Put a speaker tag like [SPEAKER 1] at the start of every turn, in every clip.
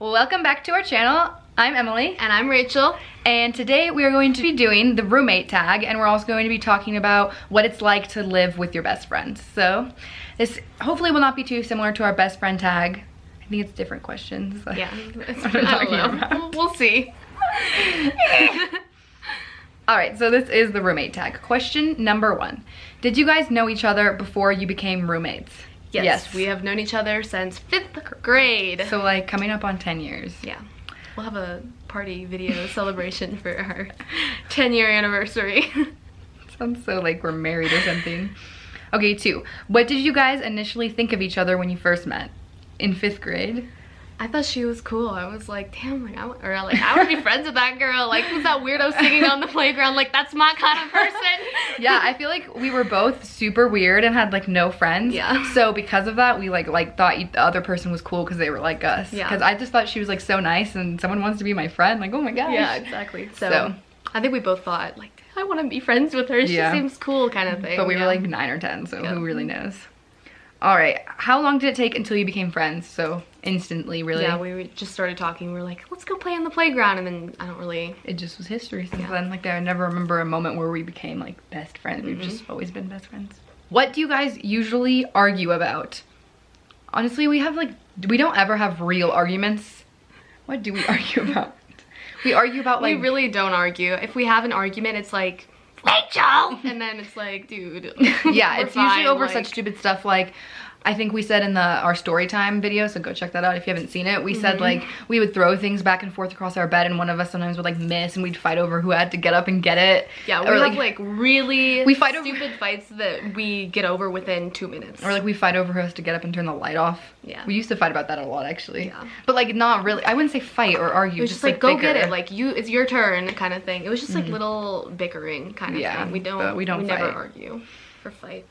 [SPEAKER 1] Welcome back to our channel. I'm Emily.
[SPEAKER 2] And I'm Rachel.
[SPEAKER 1] And today we are going to be doing the roommate tag, and we're also going to be talking about what it's like to live with your best friend. So this hopefully will not be too similar to our best friend tag. I think it's different questions.
[SPEAKER 2] Yeah, I don't know. We'll see.
[SPEAKER 1] Alright, so this is the roommate tag. Question number 1. Did you guys know each other before you became roommates?
[SPEAKER 2] Yes, we have known each other since 5th grade.
[SPEAKER 1] So like coming up on 10 years.
[SPEAKER 2] Yeah. We'll have a party video celebration for our 10-year anniversary.
[SPEAKER 1] Sounds so like we're married or something. Okay, 2. What did you guys initially think of each other when you first met? In 5th grade?
[SPEAKER 2] I thought she was cool. I was like, damn, like I want to be friends with that girl. Like, who's that weirdo singing on the playground? Like, that's my kind of person.
[SPEAKER 1] Yeah, I feel like we were both super weird and had like no friends.
[SPEAKER 2] Yeah.
[SPEAKER 1] So because of that, we like thought the other person was cool because they were like us.
[SPEAKER 2] Yeah.
[SPEAKER 1] Because I just thought she was like so nice and someone wants to be my friend. Like, oh my gosh.
[SPEAKER 2] Yeah, exactly. So I think we both thought like, I want to be friends with her. She seems cool, kind of thing.
[SPEAKER 1] But we were like 9 or 10, so who really knows? All right, how long did it take until you became friends? So instantly, really?
[SPEAKER 2] Yeah, we just started talking. We were like, let's go play on the playground, and then it
[SPEAKER 1] just was history since then. Like, I never remember a moment where we became like best friends. We've just always been best friends. What do you guys usually argue about? Honestly, we don't ever have real arguments. What do we argue about? We argue about like...
[SPEAKER 2] We really don't argue. If we have an argument, it's like, Rachel! And then it's like, dude.
[SPEAKER 1] Yeah, it's usually over such stupid stuff like, I think we said in our story time video, so go check that out if you haven't seen it. We said like we would throw things back and forth across our bed, and one of us sometimes would like miss, and we'd fight over who had to get up and get it.
[SPEAKER 2] Yeah, we have like really stupid fights that we get over within 2 minutes.
[SPEAKER 1] Or like we fight over who has to get up and turn the light off.
[SPEAKER 2] Yeah.
[SPEAKER 1] We used to fight about that a lot actually. Yeah. But like not really, I wouldn't say fight or argue.
[SPEAKER 2] It was just like go get it, like it's your turn kind of thing. It was just like little bickering kind of thing. We never argue or fight.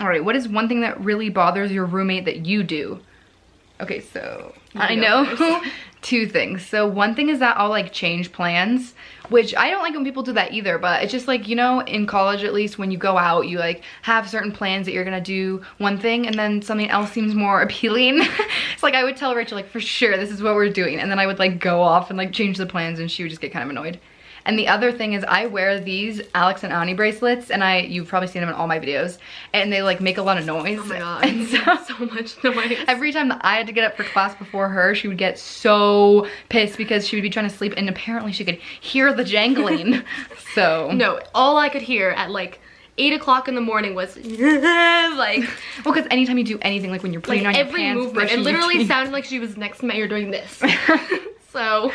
[SPEAKER 1] All right, what is one thing that really bothers your roommate that you do? Okay, so I know 2 things. So one thing is that I'll like change plans, which I don't like when people do that either, but it's just like, you know, in college at least, when you go out, you like have certain plans that you're gonna do one thing and then something else seems more appealing. It's like I would tell Rachel like, for sure, this is what we're doing. And then I would like go off and like change the plans and she would just get kind of annoyed. And the other thing is I wear these Alex and Ani bracelets, and you've probably seen them in all my videos, and they like make a lot of noise.
[SPEAKER 2] Oh my god, and so much noise.
[SPEAKER 1] Every time that I had to get up for class before her, she would get so pissed because she would be trying to sleep, and apparently she could hear the jangling. So
[SPEAKER 2] no, all I could hear at like 8 o'clock in the morning was like,
[SPEAKER 1] well, because anytime you do anything, like when you're putting on your pants,
[SPEAKER 2] every movement, it literally sounded like she was next to me. You're doing this. So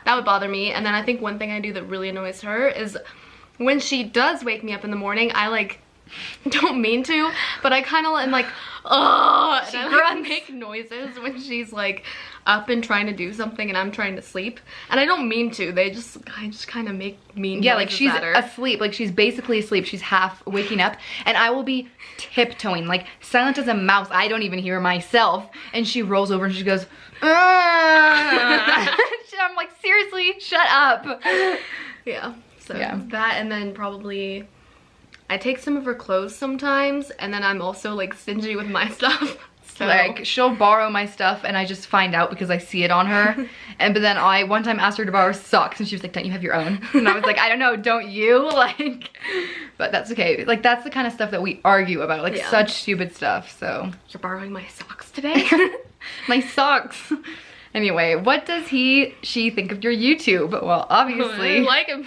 [SPEAKER 2] that would bother me. And then I think one thing I do that really annoys her is when she does wake me up in the morning, I like don't mean to, but I kind of am like, oh, and I like, make noises when she's like up and trying to do something and I'm trying to sleep, and I don't mean to. I just kind of make mean noises
[SPEAKER 1] like she's
[SPEAKER 2] at her.
[SPEAKER 1] Asleep, like she's basically asleep. She's half waking up, and I will be tiptoeing, like silent as a mouse. I don't even hear myself, and she rolls over and she goes, I'm like, seriously, shut up.
[SPEAKER 2] Yeah. So that, and then probably I take some of her clothes sometimes, and then I'm also like stingy with my stuff. So.
[SPEAKER 1] Like she'll borrow my stuff and I just find out because I see it on her. But then I one time asked her to borrow socks and she was like, don't you have your own? And I was like, I don't know, don't you? Like, but that's okay. Like that's the kind of stuff that we argue about, like such stupid stuff. So
[SPEAKER 2] you're borrowing my socks today?
[SPEAKER 1] My socks. Anyway, what does she think of your YouTube? Well, obviously.
[SPEAKER 2] I like him.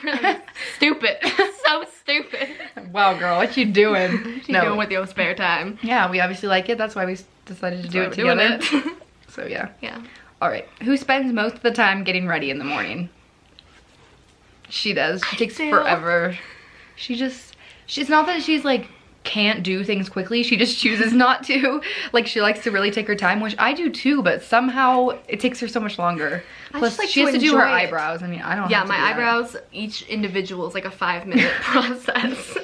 [SPEAKER 2] Stupid. So stupid.
[SPEAKER 1] Wow, girl, what you doing?
[SPEAKER 2] What you doing with your spare time?
[SPEAKER 1] Yeah, we obviously like it. That's why we decided to do it together. So yeah.
[SPEAKER 2] Yeah.
[SPEAKER 1] All right. Who spends most of the time getting ready in the morning? She does. She takes forever. She's not that she's like can't do things quickly, she just chooses not to. Like she likes to really take her time, which I do too, but somehow it takes her so much longer. Plus she has to do her eyebrows. I mean, I don't have to do
[SPEAKER 2] my eyebrows, each individual is like a 5-minute process.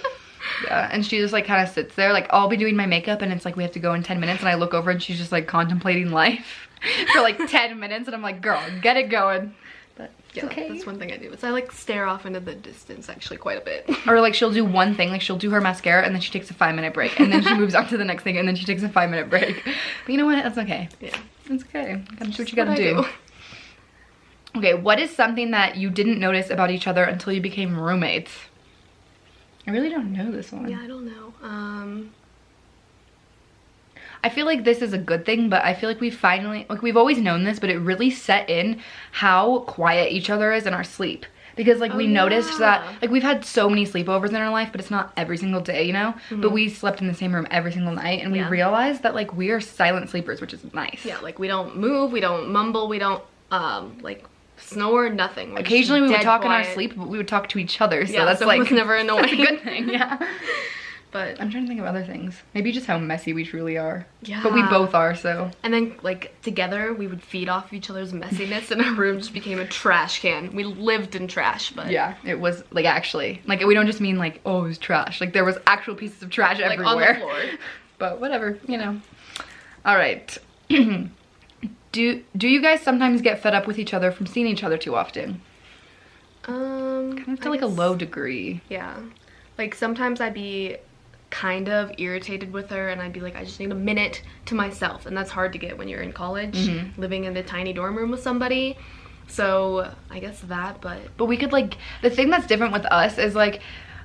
[SPEAKER 1] Yeah, and she just like kind of sits there, like I'll be doing my makeup and it's like we have to go in 10 minutes and I look over and she's just like contemplating life for like 10 minutes and I'm like, girl, get it going. But
[SPEAKER 2] yeah, okay. That's one thing I do. Is I like stare off into the distance actually quite a bit.
[SPEAKER 1] Or like she'll do one thing, like she'll do her mascara and then she takes a 5-minute break and then she moves on to the next thing and then she takes a 5-minute break. But you know what? That's okay.
[SPEAKER 2] Yeah.
[SPEAKER 1] It's okay. You gotta do what you gotta do. Okay, what is something that you didn't notice about each other until you became roommates? I really don't know this one.
[SPEAKER 2] Yeah, I don't know.
[SPEAKER 1] I feel like this is a good thing, but I feel like we finally, like we've always known this, but it really set in how quiet each other is in our sleep. Because like we noticed that, like we've had so many sleepovers in our life, but it's not every single day, you know? But we slept in the same room every single night, and we realized that like we are silent sleepers, which is nice.
[SPEAKER 2] Yeah, like we don't move, we don't mumble, we don't like snore, nothing. We're
[SPEAKER 1] occasionally we would talk in our sleep, but we would talk to each other, so that's like
[SPEAKER 2] never annoying.
[SPEAKER 1] That's a good thing, yeah.
[SPEAKER 2] But
[SPEAKER 1] I'm trying to think of other things. Maybe just how messy we truly are.
[SPEAKER 2] Yeah.
[SPEAKER 1] But we both are, so.
[SPEAKER 2] And then like together we would feed off each other's messiness, and our room just became a trash can. We lived in trash, but
[SPEAKER 1] yeah, it was like actually, like we don't just mean like, oh, it was trash. Like there was actual pieces of trash like everywhere.
[SPEAKER 2] On the floor.
[SPEAKER 1] But whatever, you know. All right. Do you guys sometimes get fed up with each other from seeing each other too often? Kind of to like a low degree.
[SPEAKER 2] Yeah. Like sometimes I'd be kind of irritated with her, and I'd be like, I just need a minute to myself, and that's hard to get when you're in college, living in a tiny dorm room with somebody. So I guess that, but
[SPEAKER 1] we could like, the thing that's different with us is like,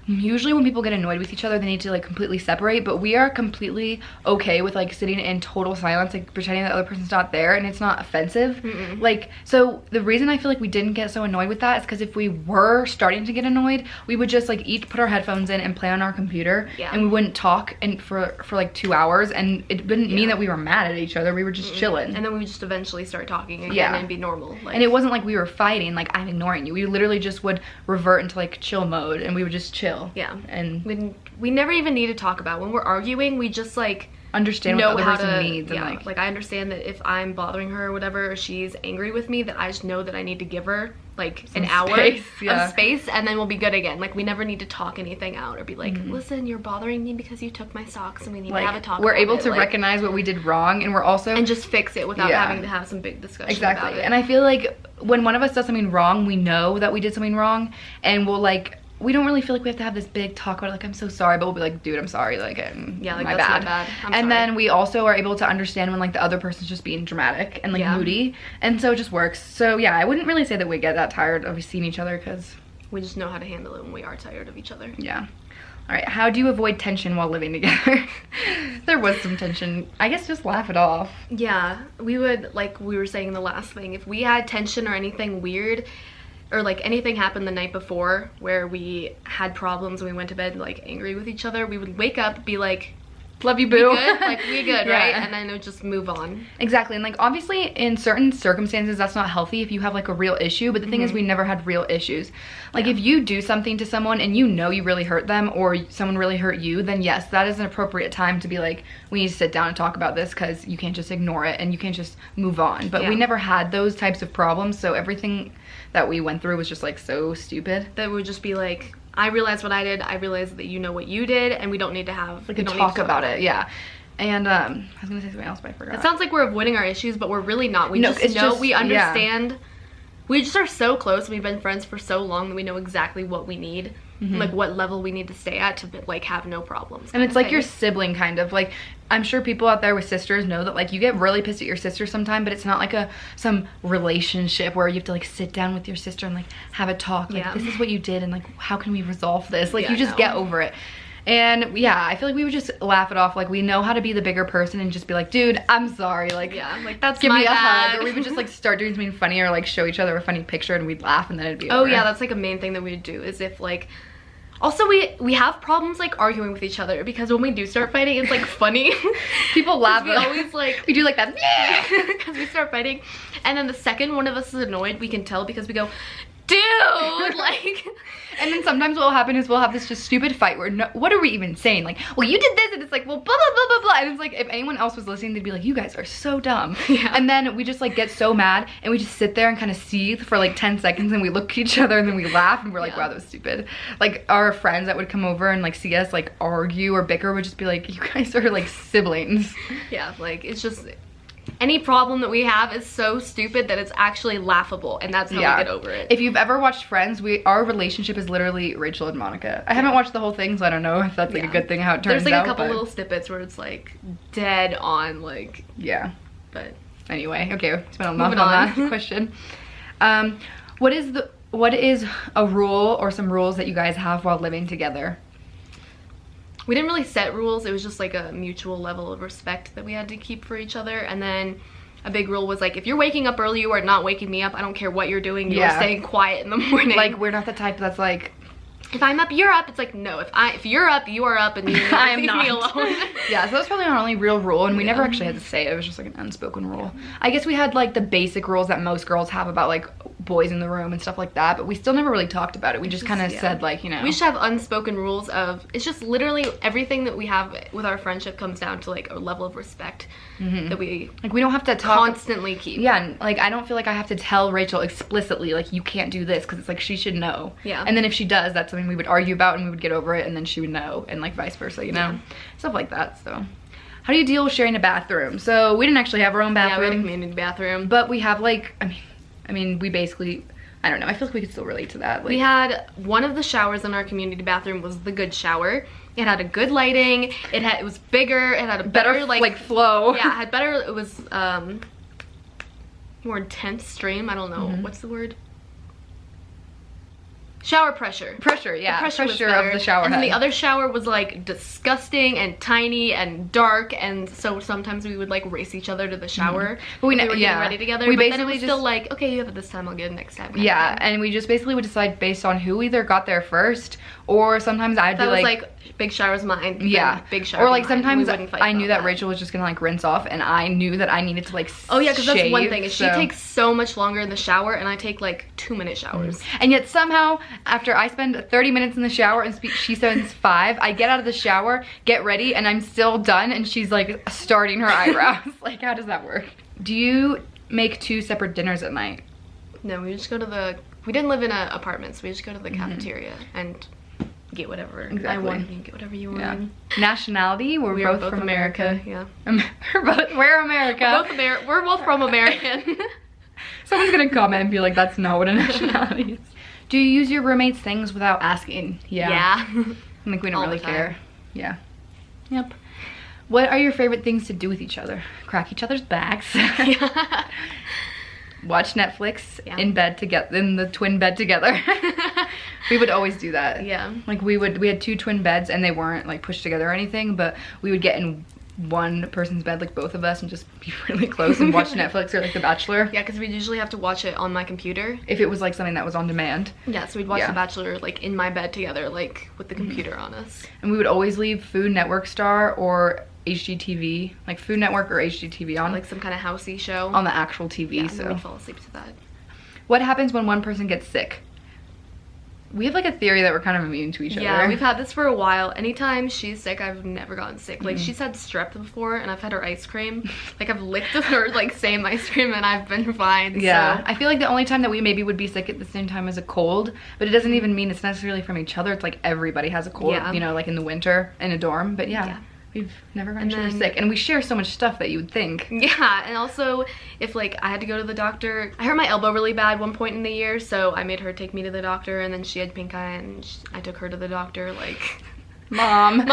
[SPEAKER 1] usually when people get annoyed with each other, they need to like completely separate, but we are completely okay with like sitting in total silence, like pretending that the other person's not there, and it's not offensive. Like, so the reason I feel like we didn't get so annoyed with that is because if we were starting to get annoyed, we would just like each put our headphones in and play on our computer, and we wouldn't talk for like 2 hours, and it didn't mean that we were mad at each other. We were just chilling,
[SPEAKER 2] and then we would just eventually start talking again and be normal. Like,
[SPEAKER 1] and it wasn't like we were fighting, like I'm ignoring you. We literally just would revert into like chill mode, and we would just chill.
[SPEAKER 2] Yeah,
[SPEAKER 1] and
[SPEAKER 2] we never even need to talk about when we're arguing. We just like
[SPEAKER 1] understand what the other person needs.
[SPEAKER 2] Yeah,
[SPEAKER 1] and
[SPEAKER 2] like I understand that if I'm bothering her or whatever, or she's angry with me, that I just know that I need to give her like an hour of space, and then we'll be good again. Like we never need to talk anything out or be like, listen, you're bothering me because you took my socks, and we need to have a talk.
[SPEAKER 1] We're able to recognize what we did wrong, and we're also
[SPEAKER 2] and just fix it without having to have some big discussion about it.
[SPEAKER 1] And I feel like when one of us does something wrong, we know that we did something wrong, and we'll like, we don't really feel like we have to have this big talk about it, like I'm so sorry, but we'll be like, dude, I'm sorry, like
[SPEAKER 2] yeah, like
[SPEAKER 1] my
[SPEAKER 2] that's
[SPEAKER 1] bad.
[SPEAKER 2] my bad. I'm
[SPEAKER 1] and
[SPEAKER 2] sorry.
[SPEAKER 1] Then we also are able to understand when like the other person's just being dramatic and like moody, and so it just works. So yeah, I wouldn't really say that we get that tired of seeing each other, because
[SPEAKER 2] we just know how to handle it when we are tired of each other.
[SPEAKER 1] Yeah. All right, how do you avoid tension while living together? There was some tension. I guess just laugh it off.
[SPEAKER 2] Yeah, we would, like we were saying in the last thing, if we had tension or anything weird, or like anything happened the night before where we had problems and we went to bed like angry with each other, we would wake up, be like,
[SPEAKER 1] love you, boo.
[SPEAKER 2] We good? Like, we good, right? And then it would just move on.
[SPEAKER 1] Exactly. And like obviously in certain circumstances that's not healthy if you have like a real issue, but the thing is we never had real issues. Like if you do something to someone and you know you really hurt them, or someone really hurt you, then yes, that is an appropriate time to be like, we need to sit down and talk about this, because you can't just ignore it and you can't just move on. But we never had those types of problems, so everything that we went through was just like so stupid.
[SPEAKER 2] That would just be like, I realized what I did, I realized that you know what you did, and we don't need to have
[SPEAKER 1] like a talk about it. Yeah. And I was gonna say something else, but I forgot.
[SPEAKER 2] It sounds like we're avoiding our issues, but we're really not. We just know, we understand. We just are so close, and we've been friends for so long that we know exactly what we need, like what level we need to stay at to like have no problems.
[SPEAKER 1] And it's like your sibling, kind of. Like, I'm sure people out there with sisters know that like you get really pissed at your sister sometime, but it's not like some relationship where you have to like sit down with your sister and like have a talk. Like, this is what you did, and like how can we resolve this? Like you just get over it. And yeah, I feel like we would just laugh it off. Like we know how to be the bigger person and just be like, dude, I'm sorry. Like,
[SPEAKER 2] like that's
[SPEAKER 1] give
[SPEAKER 2] my
[SPEAKER 1] me a
[SPEAKER 2] bad.
[SPEAKER 1] hug. Or we would just like start doing something funny, or like show each other a funny picture, and we'd laugh, and then it'd be over.
[SPEAKER 2] Oh yeah, that's like a main thing that we would do, is if like, also we have problems like arguing with each other, because when we do start fighting, it's like funny.
[SPEAKER 1] People laugh.
[SPEAKER 2] We always like,
[SPEAKER 1] we do like that
[SPEAKER 2] because we start fighting, and then the second one of us is annoyed, we can tell, because we go, dude, like.
[SPEAKER 1] And then sometimes what will happen is we'll have this just stupid fight where what are we even saying? Like, well, you did this, and it's like, well, blah, blah, blah, blah, blah. And it's like, if anyone else was listening, they'd be like, you guys are so dumb. And then we just like get so mad, and we just sit there and kind of seethe for like 10 seconds, and we look at each other, and then we laugh, and we're like, wow, that was stupid. Like our friends that would come over and like see us like argue or bicker would just be like, you guys are like siblings.
[SPEAKER 2] Yeah, like it's just, any problem that we have is so stupid that it's actually laughable, and that's how we get over it.
[SPEAKER 1] If you've ever watched Friends, our relationship is literally Rachel and Monica. I haven't watched the whole thing, so I don't know if that's like a good thing, how it turns out.
[SPEAKER 2] There's like a couple little snippets where it's like dead on, like,
[SPEAKER 1] yeah.
[SPEAKER 2] But
[SPEAKER 1] anyway, okay, it's been enough on that question. What is a rule or some rules that you guys have while living together?
[SPEAKER 2] We didn't really set rules. It was just like a mutual level of respect that we had to keep for each other. And then a big rule was like, if you're waking up early, you are not waking me up. I don't care what you're doing. You are staying quiet in the morning.
[SPEAKER 1] Like, we're not the type that's like,
[SPEAKER 2] if I'm up, you're up. It's like, no, if you're up, you are up, and you
[SPEAKER 1] I am
[SPEAKER 2] leave
[SPEAKER 1] not.
[SPEAKER 2] me alone.
[SPEAKER 1] Yeah, so that's probably our only real rule, and we never actually had to say it. It was just like an unspoken rule. I guess we had like the basic rules that most girls have about like boys in the room and stuff like that, but we still never really taled about it. We just kind of said like, you know.
[SPEAKER 2] We should have unspoken rules of, it's just literally everything that we have with our friendship comes down to like a level of respect that we
[SPEAKER 1] like, we don't have to talk
[SPEAKER 2] constantly keep.
[SPEAKER 1] Yeah, and like I don't feel like I have to tell Rachel explicitly like, you can't do this, because it's like she should know.
[SPEAKER 2] Yeah.
[SPEAKER 1] And then if she does, that's something we would argue about and we would get over it, and then she would know, and like vice versa, you know. Stuff like that. So how do you deal with sharing a bathroom? So we didn't actually have our own bathroom.
[SPEAKER 2] Yeah, we had a community bathroom.
[SPEAKER 1] But we have like, I mean, we basically, I don't know, I feel like we could still relate to that. Like,
[SPEAKER 2] we had one of the showers in our community bathroom was the good shower. It had a good lighting. It was bigger. It had a better like
[SPEAKER 1] flow.
[SPEAKER 2] Yeah, it had better. It was more intense stream. I don't know what's the word. Shower pressure.
[SPEAKER 1] Pressure, yeah.
[SPEAKER 2] The
[SPEAKER 1] pressure of the shower
[SPEAKER 2] and
[SPEAKER 1] head.
[SPEAKER 2] the other shower was like disgusting and tiny and dark, and so sometimes we would like race each other to the shower.
[SPEAKER 1] But we
[SPEAKER 2] were getting ready together.
[SPEAKER 1] We
[SPEAKER 2] but
[SPEAKER 1] basically
[SPEAKER 2] then it was
[SPEAKER 1] just
[SPEAKER 2] still like, okay, you have it this time, I'll get it next time.
[SPEAKER 1] Yeah, and we just basically would decide based on who either got there first, or sometimes I'd be
[SPEAKER 2] that was like big shower's mine.
[SPEAKER 1] Yeah,
[SPEAKER 2] big shower.
[SPEAKER 1] or like sometimes I knew that
[SPEAKER 2] that
[SPEAKER 1] Rachel was just gonna like rinse off, and I knew that I needed to like
[SPEAKER 2] oh yeah, because that's one thing is
[SPEAKER 1] so.
[SPEAKER 2] she takes so much longer in the shower, and I take like 2-minute showers.
[SPEAKER 1] And yet somehow after I spend 30 minutes in the shower and she spends 5, I get out of the shower, get ready, and I'm still done, and she's like starting her eyebrows. Like, how does that work? Do you make 2 separate dinners at night?
[SPEAKER 2] No, we just go to the, we didn't live in an apartment, so we just go to the cafeteria and get whatever I want. You can get whatever you want.
[SPEAKER 1] Yeah. Nationality? We're both from America.
[SPEAKER 2] Yeah.
[SPEAKER 1] We're America.
[SPEAKER 2] We're both from American.
[SPEAKER 1] Someone's gonna comment and be like, that's not what a nationality is. Do you use your roommate's things without asking? Yeah. I think we don't really care. Yeah. Yep. What are your favorite things to do with each other? Crack each other's backs. Watch Netflix in bed together, in the twin bed together. We would always do that.
[SPEAKER 2] Yeah.
[SPEAKER 1] Like we had 2 twin beds, and they weren't like pushed together or anything, but we would get in one person's bed, like both of us, and just be really close and watch Netflix or like The Bachelor.
[SPEAKER 2] Yeah, because we'd usually have to watch it on my computer.
[SPEAKER 1] If it was like something that was on demand.
[SPEAKER 2] Yeah, so we'd watch The Bachelor like in my bed together, like with the computer on us.
[SPEAKER 1] And we would always leave Food Network Star or HGTV, like Food Network or HGTV on.
[SPEAKER 2] Like some kind of housey show.
[SPEAKER 1] On the actual TV,
[SPEAKER 2] yeah,
[SPEAKER 1] so.
[SPEAKER 2] And we'd fall asleep to that.
[SPEAKER 1] What happens when one person gets sick? We have like a theory that we're kind of immune to each other.
[SPEAKER 2] Yeah, we've had this for a while. Anytime she's sick, I've never gotten sick. Like she's had strep before, and I've had her ice cream. Like I've licked her like same ice cream, and I've been fine.
[SPEAKER 1] Yeah,
[SPEAKER 2] so.
[SPEAKER 1] I feel like the only time that we maybe would be sick at the same time is a cold, but it doesn't even mean it's necessarily from each other. It's like everybody has a cold, you know, like in the winter in a dorm. But yeah. We've never gotten each other sick, and we share so much stuff that you would think.
[SPEAKER 2] Yeah, and also if like I had to go to the doctor, I hurt my elbow really bad one point in the year, so I made her take me to the doctor, and then she had pink eye, and I took her to the doctor. Like,
[SPEAKER 1] mom,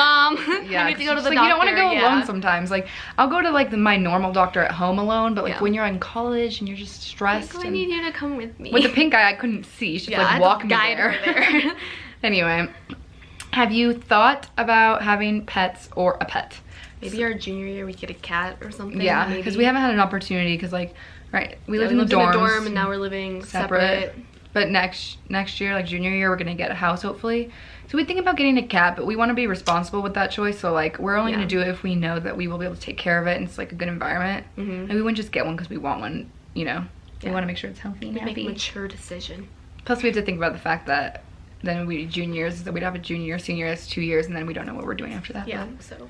[SPEAKER 2] yeah, I need to go to the doctor.
[SPEAKER 1] You don't want to go alone sometimes. Like, I'll go to like my normal doctor at home alone, but like when you're in college and you're just stressed,
[SPEAKER 2] like, I need you to come with me.
[SPEAKER 1] With the pink eye, I couldn't see. She's like walk me there. Anyway. Have you thought about having pets or a pet?
[SPEAKER 2] Maybe our junior year we get a cat or something.
[SPEAKER 1] Yeah, because we haven't had an opportunity because like, we lived in the dorm
[SPEAKER 2] and now we're living separate.
[SPEAKER 1] But next year, like junior year, we're gonna get a house hopefully. So we think about getting a cat, but we want to be responsible with that choice. So like, we're only gonna do it if we know that we will be able to take care of it and it's like a good environment. And we wouldn't just get one because we want one, you know. We want to make sure it's healthy and happy.
[SPEAKER 2] Make a mature decision.
[SPEAKER 1] Plus, we have to think about the fact that then we'd juniors, so we'd have a junior, senior, that's 2 years, and then we don't know what we're doing after that.
[SPEAKER 2] Yeah, so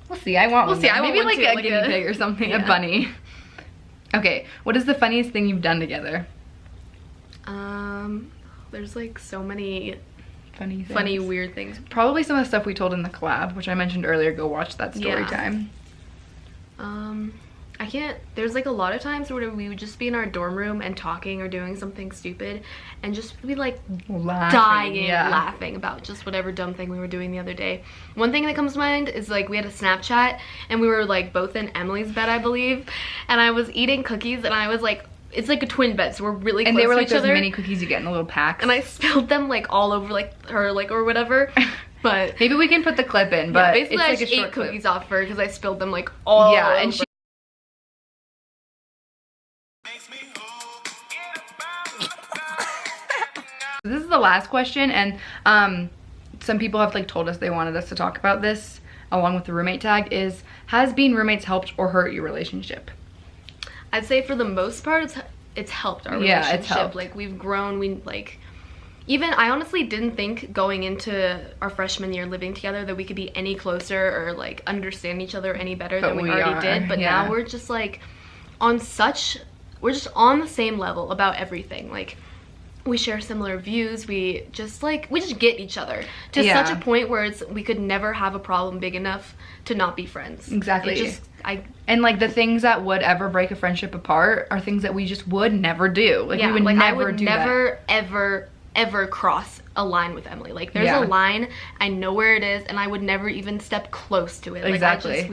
[SPEAKER 1] we'll see. I want one.
[SPEAKER 2] I
[SPEAKER 1] maybe
[SPEAKER 2] want
[SPEAKER 1] like a guinea pig or something, a bunny. Okay, what is the funniest thing you've done together?
[SPEAKER 2] There's like so many
[SPEAKER 1] funny
[SPEAKER 2] weird things.
[SPEAKER 1] Probably some of the stuff we told in the collab, which I mentioned earlier. Go watch that story time.
[SPEAKER 2] I can't, there's like a lot of times where we would just be in our dorm room and talking or doing something stupid and just be like laughing about just whatever dumb thing we were doing the other day. One thing that comes to mind is like we had a Snapchat and we were like both in Emily's bed, I believe, and I was eating cookies and I was like it's like a twin bed, so we're really close
[SPEAKER 1] and they were
[SPEAKER 2] to
[SPEAKER 1] like
[SPEAKER 2] each
[SPEAKER 1] those
[SPEAKER 2] other.
[SPEAKER 1] mini cookies you get in the little packs.
[SPEAKER 2] And I spilled them like all over like her like or whatever. But
[SPEAKER 1] maybe we can put the clip in. But
[SPEAKER 2] basically
[SPEAKER 1] it's
[SPEAKER 2] I
[SPEAKER 1] like
[SPEAKER 2] just
[SPEAKER 1] a short
[SPEAKER 2] ate
[SPEAKER 1] clip.
[SPEAKER 2] cookies off her because I spilled them like all over.
[SPEAKER 1] And she. This is the last question, and some people have like told us they wanted us to talk about this along with the roommate tag. Is, has being roommates helped or hurt your relationship?
[SPEAKER 2] I'd say for the most part it's helped our
[SPEAKER 1] Yeah,
[SPEAKER 2] relationship.
[SPEAKER 1] it's helped.
[SPEAKER 2] Like we've grown. We like, even I honestly didn't think going into our freshman year living together that we could be any closer or like understand each other any better than we already did. But now we're just like we're just on the same level about everything. Like we share similar views. We just get each other to such a point where we could never have a problem big enough to not be friends.
[SPEAKER 1] Exactly. And like the things that would ever break a friendship apart are things that we just would never do. Like we would never do that.
[SPEAKER 2] I would ever cross a line with Emily. Like there's a line, I know where it is, and I would never even step close to it.
[SPEAKER 1] Exactly.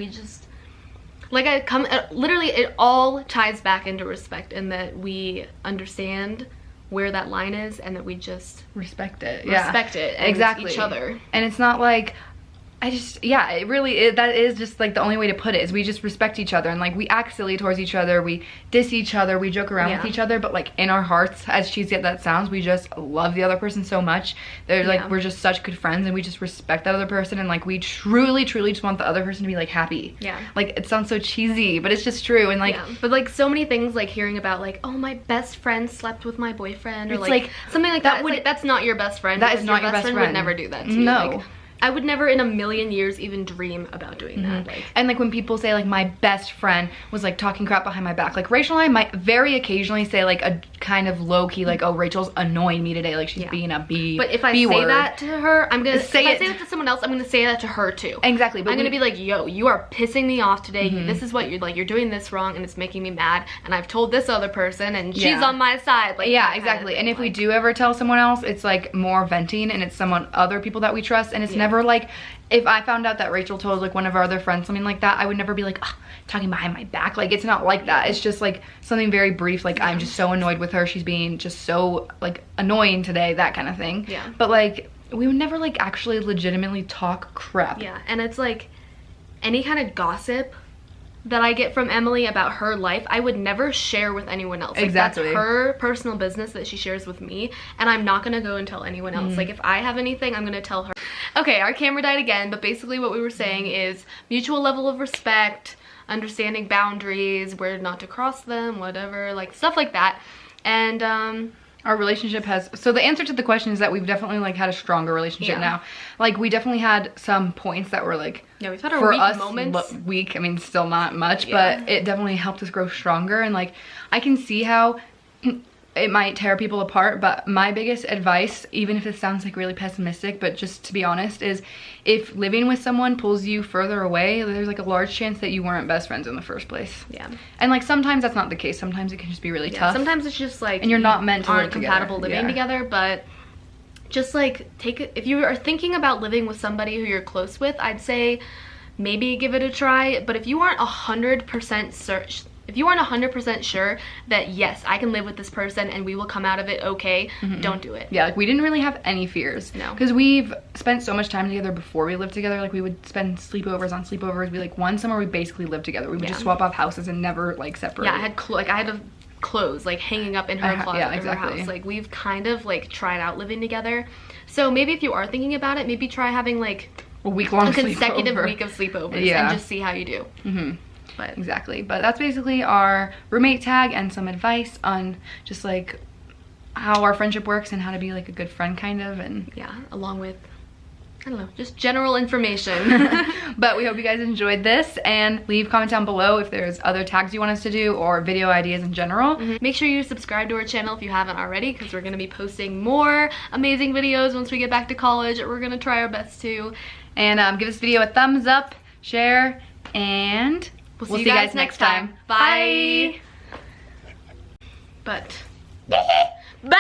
[SPEAKER 2] Literally it all ties back into respect, and that we understand where that line is and that we just
[SPEAKER 1] respect it.
[SPEAKER 2] And each other.
[SPEAKER 1] And it's not like that is just like the only way to put it, is we just respect each other, and like we act silly towards each other, we diss each other, we joke around with each other, but like in our hearts, as cheesy as that sounds, we just love the other person so much. We're just such good friends, and we just respect that other person, and like we truly just want the other person to be like happy. Like it sounds so cheesy, but it's just true. And like
[SPEAKER 2] but like so many things, like hearing about like, oh, my best friend slept with my boyfriend, or like something like that. That's not your best friend.
[SPEAKER 1] That is not your best friend.
[SPEAKER 2] Would never do that to you.
[SPEAKER 1] No.
[SPEAKER 2] Like, I would never in a million years even dream about doing that. Like,
[SPEAKER 1] and like when people say like my best friend was like talking crap behind my back, like Rachel and I might very occasionally say like a kind of low-key like, oh, Rachel's annoying me today, like she's being a B.
[SPEAKER 2] But if I say that to her, I'm gonna say it. If I say that to someone else, I'm gonna say that to her too.
[SPEAKER 1] Exactly. But
[SPEAKER 2] I'm gonna be like, yo, you are pissing me off today. This is what you're doing this wrong, and it's making me mad, and I've told this other person, and she's on my side. Like,
[SPEAKER 1] exactly. And if we do ever tell someone else, it's like more venting, and it's other people that we trust, and it's never like, if I found out that Rachel told like one of our other friends something like that, I would never be like, oh, talking behind my back. Like it's not like that. It's just like something very brief, like I'm just so annoyed with her, she's being just so like annoying today, that kind of thing. But like we would never like actually legitimately talk crap.
[SPEAKER 2] And it's like any kind of gossip that I get from Emily about her life, I would never share with anyone else. Like, that's her personal business that she shares with me, and I'm not gonna go and tell anyone else. Like if I have anything, I'm gonna tell her. Okay, our camera died again, but basically what we were saying is mutual level of respect, understanding boundaries, where not to cross them, whatever, like stuff like that. And
[SPEAKER 1] our relationship has, so the answer to the question is that we've definitely like had a stronger relationship now. Like we definitely had some points that were like,
[SPEAKER 2] we've had our weak moments.
[SPEAKER 1] Weak, I mean, still not much, but it definitely helped us grow stronger. And like I can see how it might tear people apart, but my biggest advice, even if it sounds like really pessimistic, but just to be honest, is if living with someone pulls you further away, there's like a large chance that you weren't best friends in the first place. And like sometimes that's not the case. Sometimes it can just be really tough.
[SPEAKER 2] Sometimes it's just like,
[SPEAKER 1] and you're not meant to live together.
[SPEAKER 2] Compatible living together, but just like if you are thinking about living with somebody who you're close with, I'd say maybe give it a try. But if you aren't 100% sure that yes, I can live with this person and we will come out of it okay, don't do it.
[SPEAKER 1] Like we didn't really have any fears.
[SPEAKER 2] No.
[SPEAKER 1] Because we've spent so much time together before we lived together. Like we would spend sleepovers on sleepovers. We like one summer we basically lived together. We would just swap off houses and never like separate.
[SPEAKER 2] I had clothes like hanging up in her closet in her house. Like we've kind of like tried out living together. So maybe if you are thinking about it, maybe try having like
[SPEAKER 1] a week-long
[SPEAKER 2] consecutive week of sleepovers and just see how you do. But
[SPEAKER 1] exactly. But that's basically our roommate tag and some advice on just like how our friendship works and how to be like a good friend kind of, and
[SPEAKER 2] along with, I don't know, just general information.
[SPEAKER 1] But we hope you guys enjoyed this, and leave a comment down below if there's other tags you want us to do or video ideas in general.
[SPEAKER 2] Make sure you subscribe to our channel if you haven't already, because we're going to be posting more amazing videos once we get back to college. We're going to try our best to. And give this video a thumbs up, share, and we'll see you guys next time. Bye. But bye. Bye.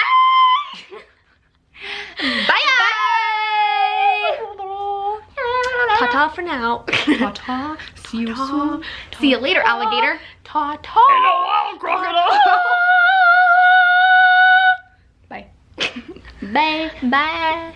[SPEAKER 2] Ta-ta for now.
[SPEAKER 1] Ta-ta. See you soon.
[SPEAKER 2] See you later, alligator.
[SPEAKER 1] Ta-ta.
[SPEAKER 2] Hello, crocodile. Bye. Bye.